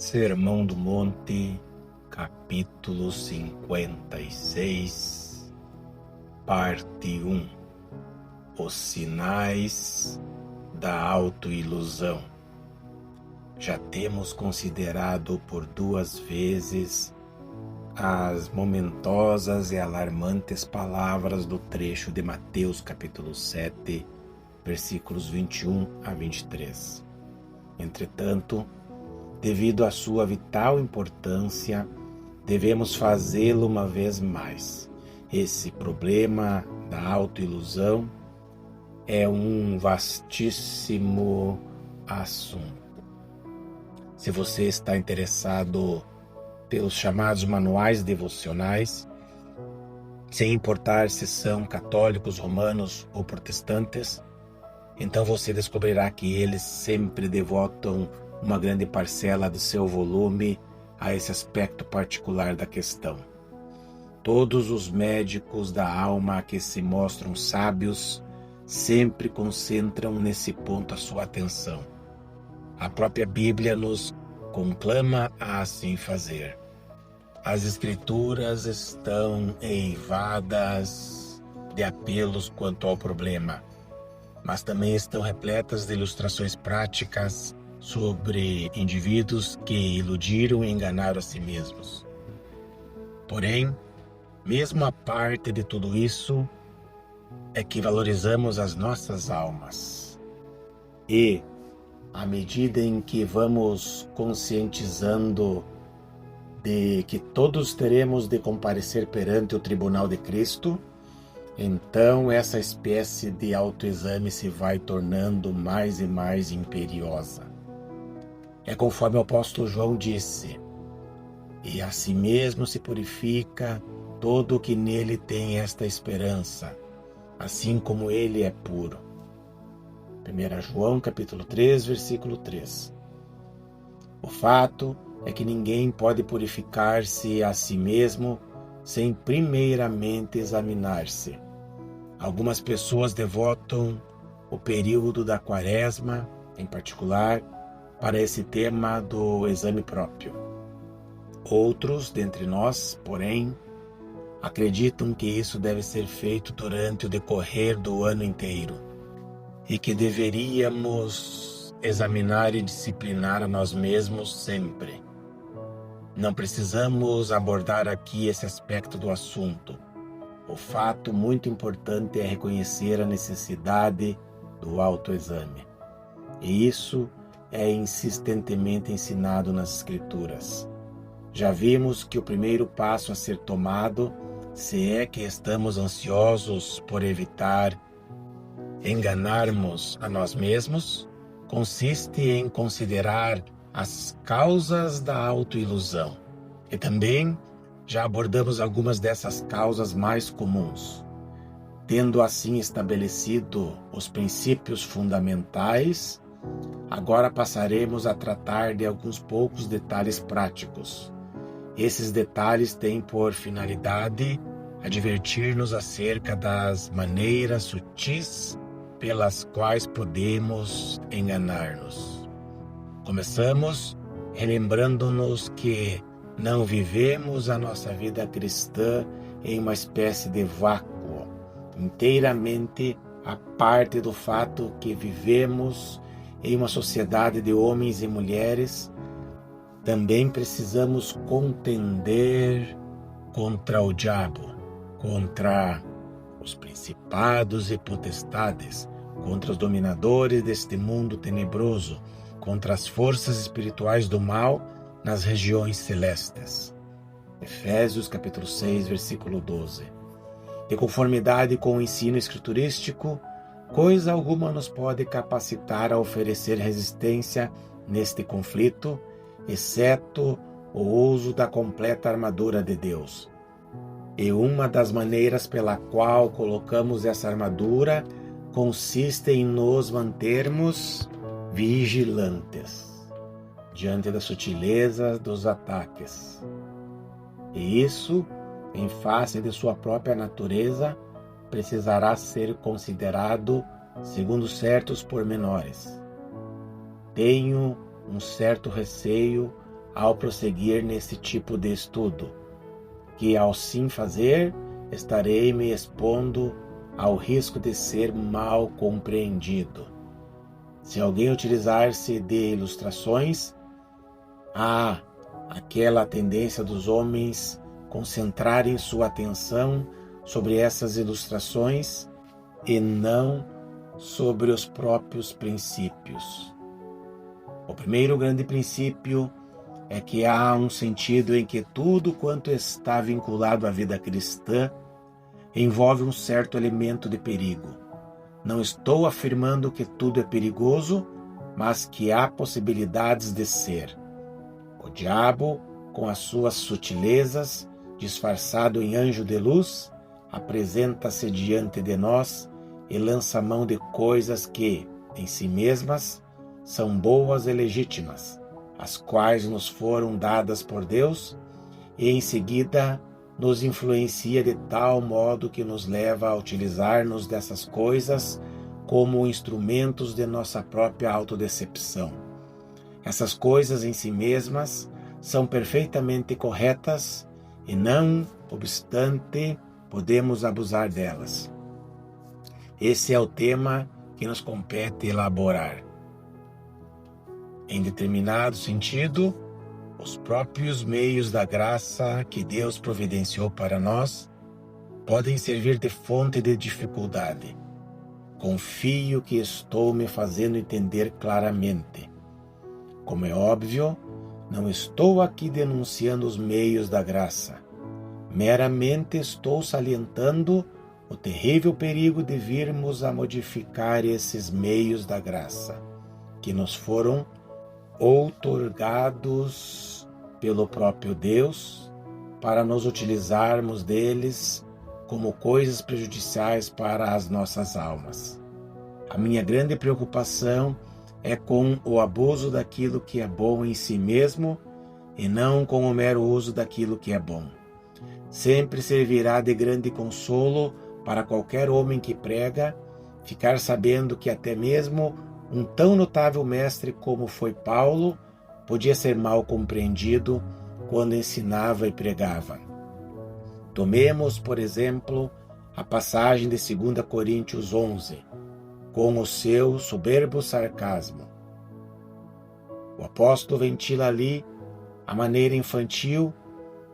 Sermão do Monte, capítulo 56, parte 1. Os sinais da autoilusão. Já temos considerado por 2 vezes as momentosas e alarmantes palavras do trecho de Mateus capítulo 7, versículos 21 a 23. Entretanto, devido à sua vital importância, devemos fazê-lo uma vez mais. Esse problema da autoilusão é um vastíssimo assunto. Se você está interessado pelos chamados manuais devocionais, sem importar se são católicos, romanos ou protestantes, então você descobrirá que eles sempre devotam uma grande parcela do seu volume a esse aspecto particular da questão. Todos os médicos da alma que se mostram sábios sempre concentram nesse ponto a sua atenção. A própria Bíblia nos conclama a assim fazer. As Escrituras estão eivadas de apelos quanto ao problema, mas também estão repletas de ilustrações práticas sobre indivíduos que iludiram e enganaram a si mesmos. Porém, mesmo a parte de tudo isso, é que valorizamos as nossas almas. E, à medida em que vamos conscientizando de que todos teremos de comparecer perante o tribunal de Cristo, então essa espécie de autoexame se vai tornando mais e mais imperiosa. É conforme o apóstolo João disse: e a si mesmo se purifica todo o que nele tem esta esperança, assim como ele é puro. 1 João capítulo 3, versículo 3. O fato é que ninguém pode purificar-se a si mesmo sem primeiramente examinar-se. Algumas pessoas devotam o período da Quaresma, em particular, para esse tema do exame próprio. Outros dentre nós, porém, acreditam que isso deve ser feito durante o decorrer do ano inteiro e que deveríamos examinar e disciplinar a nós mesmos sempre. Não precisamos abordar aqui esse aspecto do assunto. O fato muito importante é reconhecer a necessidade do autoexame. E isso é insistentemente ensinado nas Escrituras. Já vimos que o primeiro passo a ser tomado, se é que estamos ansiosos por evitar enganarmos a nós mesmos, consiste em considerar as causas da autoilusão. E também já abordamos algumas dessas causas mais comuns. Tendo assim estabelecido os princípios fundamentais, agora passaremos a tratar de alguns poucos detalhes práticos. Esses detalhes têm por finalidade advertir-nos acerca das maneiras sutis pelas quais podemos enganar-nos. Começamos relembrando-nos que não vivemos a nossa vida cristã em uma espécie de vácuo, inteiramente a parte do fato que vivemos em uma sociedade de homens e mulheres. Também precisamos contender contra o diabo, contra os principados e potestades, contra os dominadores deste mundo tenebroso, contra as forças espirituais do mal nas regiões celestes. Efésios capítulo 6, versículo 12. De conformidade com o ensino escriturístico, coisa alguma nos pode capacitar a oferecer resistência neste conflito, exceto o uso da completa armadura de Deus. E uma das maneiras pela qual colocamos essa armadura consiste em nos mantermos vigilantes diante da sutileza dos ataques. E isso, em face de sua própria natureza, precisará ser considerado segundo certos pormenores. Tenho um certo receio ao prosseguir nesse tipo de estudo, que ao sim fazer, estarei me expondo ao risco de ser mal compreendido. Se alguém utilizar-se de ilustrações, há aquela tendência dos homens concentrarem sua atenção sobre essas ilustrações e não sobre os próprios princípios. O primeiro grande princípio é que há um sentido em que tudo quanto está vinculado à vida cristã envolve um certo elemento de perigo. Não estou afirmando que tudo é perigoso, mas que há possibilidades de ser. O diabo, com as suas sutilezas, disfarçado em anjo de luz, apresenta-se diante de nós e lança mão de coisas que, em si mesmas, são boas e legítimas, as quais nos foram dadas por Deus, e em seguida nos influencia de tal modo que nos leva a utilizar-nos dessas coisas como instrumentos de nossa própria autodecepção. Essas coisas em si mesmas são perfeitamente corretas e, não obstante, podemos abusar delas. Esse é o tema que nos compete elaborar. Em determinado sentido, os próprios meios da graça que Deus providenciou para nós podem servir de fonte de dificuldade. Confio que estou me fazendo entender claramente. Como é óbvio, não estou aqui denunciando os meios da graça. Meramente estou salientando o terrível perigo de virmos a modificar esses meios da graça, que nos foram outorgados pelo próprio Deus, para nos utilizarmos deles como coisas prejudiciais para as nossas almas. A minha grande preocupação é com o abuso daquilo que é bom em si mesmo e não com o mero uso daquilo que é bom. Sempre servirá de grande consolo para qualquer homem que prega ficar sabendo que até mesmo um tão notável mestre como foi Paulo podia ser mal compreendido quando ensinava e pregava. Tomemos, por exemplo, a passagem de 2 Coríntios 11, com o seu soberbo sarcasmo. O apóstolo ventila ali a maneira infantil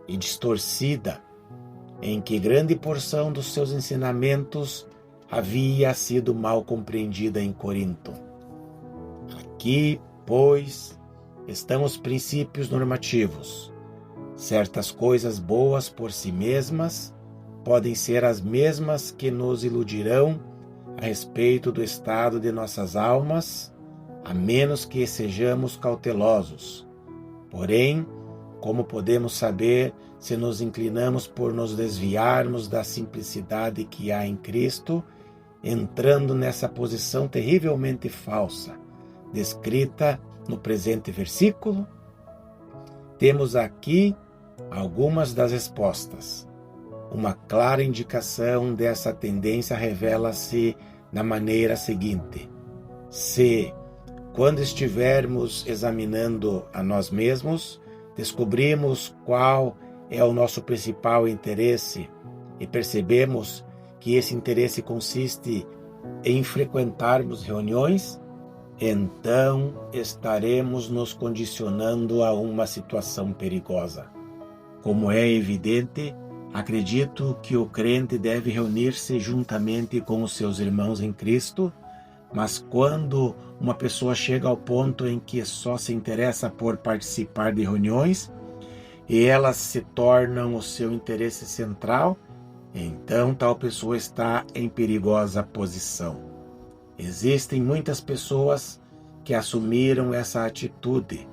e distorcida em que grande porção dos seus ensinamentos havia sido mal compreendida em Corinto. Aqui, pois, estão os princípios normativos. Certas coisas boas por si mesmas podem ser as mesmas que nos iludirão a respeito do estado de nossas almas, a menos que sejamos cautelosos. Porém, como podemos saber se nos inclinamos por nos desviarmos da simplicidade que há em Cristo, entrando nessa posição terrivelmente falsa, descrita no presente versículo? Temos aqui algumas das respostas. Uma clara indicação dessa tendência revela-se na maneira seguinte: se, quando estivermos examinando a nós mesmos, descobrimos qual é o nosso principal interesse e percebemos que esse interesse consiste em frequentarmos reuniões, então estaremos nos condicionando a uma situação perigosa. Como é evidente, acredito que o crente deve reunir-se juntamente com os seus irmãos em Cristo, mas quando uma pessoa chega ao ponto em que só se interessa por participar de reuniões e elas se tornam o seu interesse central, então tal pessoa está em perigosa posição. Existem muitas pessoas que assumiram essa atitude,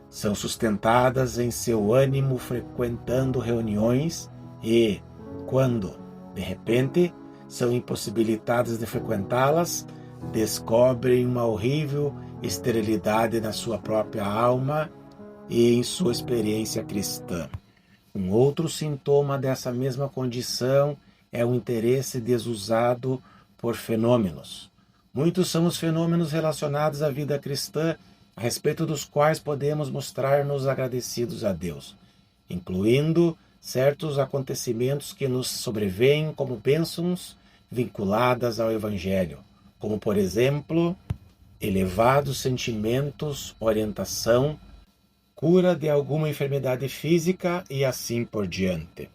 são sustentadas em seu ânimo frequentando reuniões e, quando, de repente, são impossibilitadas de frequentá-las, descobrem uma horrível esterilidade na sua própria alma e em sua experiência cristã. Um outro sintoma dessa mesma condição é o interesse desusado por fenômenos. Muitos são os fenômenos relacionados à vida cristã a respeito dos quais podemos mostrar-nos agradecidos a Deus, incluindo certos acontecimentos que nos sobrevêm como bênçãos vinculadas ao Evangelho, como, por exemplo, elevados sentimentos, orientação, cura de alguma enfermidade física e assim por diante.